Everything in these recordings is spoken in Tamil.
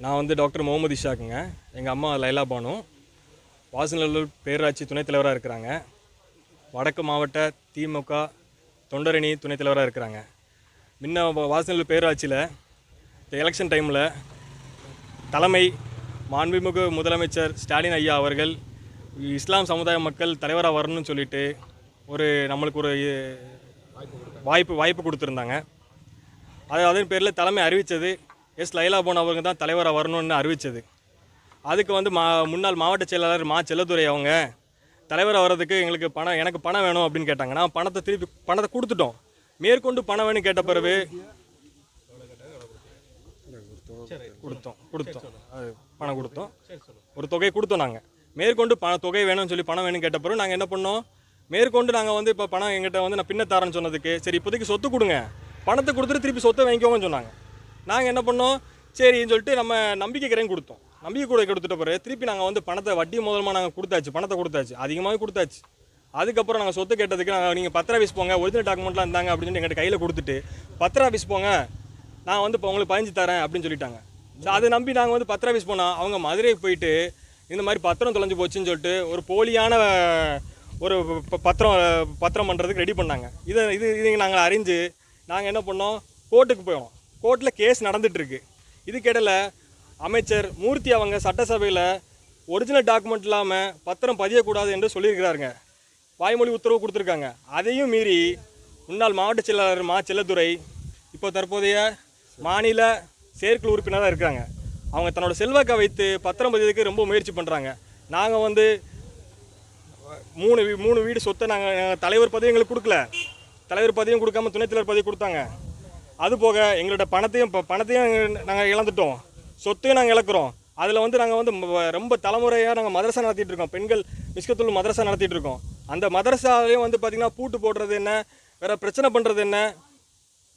நான் வந்து டாக்டர் முகமது இஷாக்குங்க. எங்கள் அம்மா லைலா பானு வாசநல்லூர் பேரூராட்சி துணைத் தலைவராக இருக்கிறாங்க. வடக்கு மாவட்ட திமுக தொண்டரணி துணைத் தலைவராக இருக்கிறாங்க. முன்ன வாசநல்லூர் பேரூராட்சியில் இந்த எலெக்ஷன் டைமில் தலைமை மாண்புமிகு முதலமைச்சர் ஸ்டாலின் ஐயா அவர்கள் இஸ்லாம் சமுதாய மக்கள் தலைவராக வரணும்னு சொல்லிட்டு நம்மளுக்கு ஒரு வாய்ப்பு கொடுத்துருந்தாங்க. அதன் பேரில் தலைமை அறிவித்தது லைலா பானு அவங்க தான் தலைவராக வரணும்னு அறிவித்தது. அதுக்கு வந்து முன்னாள் மாவட்ட செயலாளர் செல்லதுரை அவங்க தலைவராக வர்றதுக்கு எனக்கு பணம் வேணும் அப்படின்னு கேட்டாங்க. நான் பணத்தை கொடுத்துட்டோம். மேற்கொண்டு பணம் வேணும் கேட்ட பிறகு பணம் கொடுத்தோம். ஒரு தொகை கொடுத்தோம். நாங்கள் மேற்கொண்டு தொகை வேணும்னு சொல்லி பணம் வேணும்னு கேட்ட பிறகு நாங்கள் என்ன பண்ணோம், மேற்கொண்டு நாங்கள் வந்து இப்போ பணம் எங்கிட்ட வந்து நான் பின்னத்தாரன்னு சொன்னதுக்கு சரி இப்போதைக்கு சொத்து கொடுங்க, பணத்தை கொடுத்துட்டு திருப்பி சொத்தை வாங்கிக்கோங்கன்னு சொன்னாங்க. நாங்கள் என்ன பண்ணோம், சரின்னு சொல்லிட்டு நம்ம நம்பிக்கை கடன் கொடுத்தோம். நம்பிக்கை கூட கொடுத்துட்ட பிறகு திருப்பி நாங்கள் வந்து பணத்தை வட்டி முதலமாக நாங்கள் கொடுத்தாச்சு, பணத்தை கொடுத்தாச்சு, அதிகமாகவே கொடுத்தாச்சு. அதுக்கப்புறம் நாங்கள் சொத்து கேட்டதுக்கு நீங்கள் பத்திர ஆஃபீஸ் போங்க, ஒரிஜினல் டாக்குமெண்ட்லாம் இருந்தாங்க அப்படின்னு சொல்லி எங்கிட்ட கையில் கொடுத்துட்டு பத்திர ஆஃபீஸ் போங்க, நான் வந்து இப்போ உங்களுக்கு 15 தரேன் அப்படின்னு சொல்லிட்டாங்க. அதை நம்பி நாங்கள் வந்து பத்திர ஆஃபீஸ் போனால் அவங்க மதுரைக்கு போயிட்டு இந்த மாதிரி பத்திரம் தொலைஞ்சு போச்சுன்னு சொல்லிட்டு ஒரு போலியான ஒரு பத்திரம் பண்ணுறதுக்கு ரெடி பண்ணாங்க. இதை நாங்கள் அறிஞ்சு நாங்கள் என்ன பண்ணோம், கோர்ட்டுக்கு போயிடும். கோர்ட்டில் கேஸ் நடந்துகிட்ருக்கு. இதுக்கிடையில் அமைச்சர் மூர்த்தி அவங்க சட்டசபையில் ஒரிஜினல் டாக்குமெண்ட் இல்லாமல் பத்திரம் பதியக்கூடாது என்று சொல்லியிருக்கிறாருங்க. வாய்மொழி உத்தரவு கொடுத்துருக்காங்க. அதையும் மீறி முன்னாள் மாவட்ட செயலாளர் செல்லதுரை இப்போ தற்போதைய மாநில செயற்குழு உறுப்பினராக இருக்கிறாங்க. அவங்க தன்னோட செல்வாக்கை வைத்து பத்திரம் பதியதுக்கு ரொம்ப முயற்சி பண்ணுறாங்க. நாங்கள் வந்து 3 வீடு சொத்தை நாங்கள் தலைவர் பதவி எங்களுக்கு கொடுக்கல. தலைவர் பதவியும் கொடுக்காம துணைத் தலைவர் பதவி கொடுத்தாங்க. அதுபோக எங்களோட பணத்தையும் நாங்கள் இழந்துட்டோம், சொத்தையும் நாங்கள் இழக்கிறோம். அதில் வந்து நாங்கள் வந்து ரொம்ப தலைமுறையாக நாங்கள் மதரசா நடத்திட்டு இருக்கோம். பெண்கள் மிஸ்கத்துல் மதரசா நடத்திட்டு இருக்கோம். அந்த மதரசாலையும் வந்து பார்த்திங்கன்னா பூட்டு போடுறது என்ன, வேறு பிரச்சனை பண்ணுறது என்ன,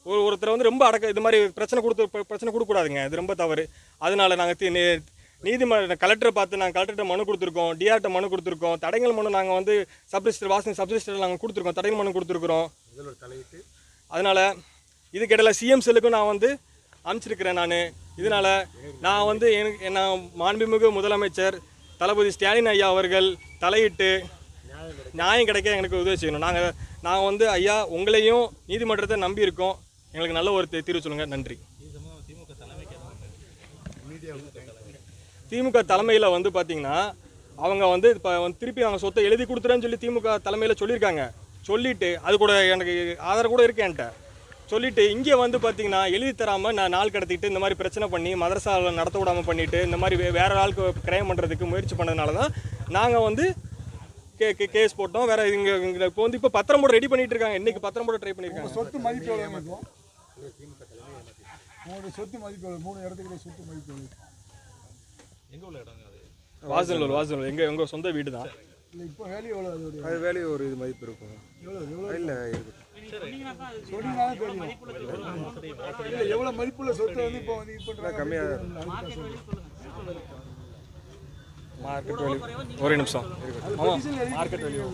ஒருத்தர் வந்து ரொம்ப இது மாதிரி பிரச்சனை கொடுக்கக்கூடாதுங்க. இது ரொம்ப தவறு. அதனால நாங்கள் நீதிமன்ற கலெக்டரை பார்த்து நாங்கள் கலெக்டர்கிட்ட மனு கொடுத்துருக்கோம், டிஆர்ட்ட மனு கொடுத்துருக்கோம், தடங்கல் மனு நாங்கள் வந்து சப்ரிஜிஸ்டர் நாங்கள் கொடுத்துருக்கோம், தடங்கல் மனு கொடுத்துருக்குறோம். அதனால் இதுக்கிடையில் சிஎம் செல்லுக்கும் நான் வந்து அனுப்பிச்சிருக்கிறேன். இதனால் நான் வந்து நான் மாண்புமிகு முதலமைச்சர் தளபதி ஸ்டாலின் ஐயா அவர்கள் தலையிட்டு நியாயம் கிடைக்க எனக்கு உதவி செய்யணும். நாங்கள் வந்து ஐயா உங்களையும் நீதிமன்றத்தை நம்பி இருக்கோம், எங்களுக்கு நல்ல ஒரு தீர்வு சொல்லுங்கள். நன்றி. திமுக தலைமையில் வந்து பார்த்திங்கன்னா அவங்க வந்து இப்போ திருப்பி நாங்கள் சொத்தை எழுதி கொடுத்துறேன்னு சொல்லி திமுக தலைமையில் சொல்லியிருக்காங்க. சொல்லிவிட்டு அது கூட எனக்கு ஆதாரம் கூட இருக்கு என்கிட்ட. சொல்லிவிட்டு இங்கே வந்து பார்த்திங்கன்னா எழுதி தராமல் நான் நாள் கடத்திட்டு இந்த மாதிரி பிரச்சனை பண்ணி மதரசாவில் நடத்த விடாமல் பண்ணிவிட்டு இந்த மாதிரி வேறு ஆளுக்கு கிரைம் பண்ணுறதுக்கு முயற்சி பண்ணதுனால தான் நாங்கள் வந்து கேஸ் போட்டோம். வேறு இங்கே இப்போ பத்திரம் போட ரெடி பண்ணிகிட்டு இருக்காங்க. இன்றைக்கி பத்திரம் போட ட்ரை பண்ணியிருக்காங்க. சொத்து மதிப்பு சொத்து மதிப்பு 3 இடத்துக்கு சொத்து மதிப்பு எங்கே உள்ள இடம்? வாசநல்லூர் எங்கள் சொந்த வீடு தான். இப்போ வேல்யூ எவ்வளோ? அது வேல்யூ ஒரு இது மதிப்பு இருக்கும். இல்லை எவ்வளோ மதிப்புள்ள சொத்தை வந்து இப்போ வந்து இப்போ கம்மியாக மார்க்கெட் வேல்யூ. ஒரு நிமிஷம். Market value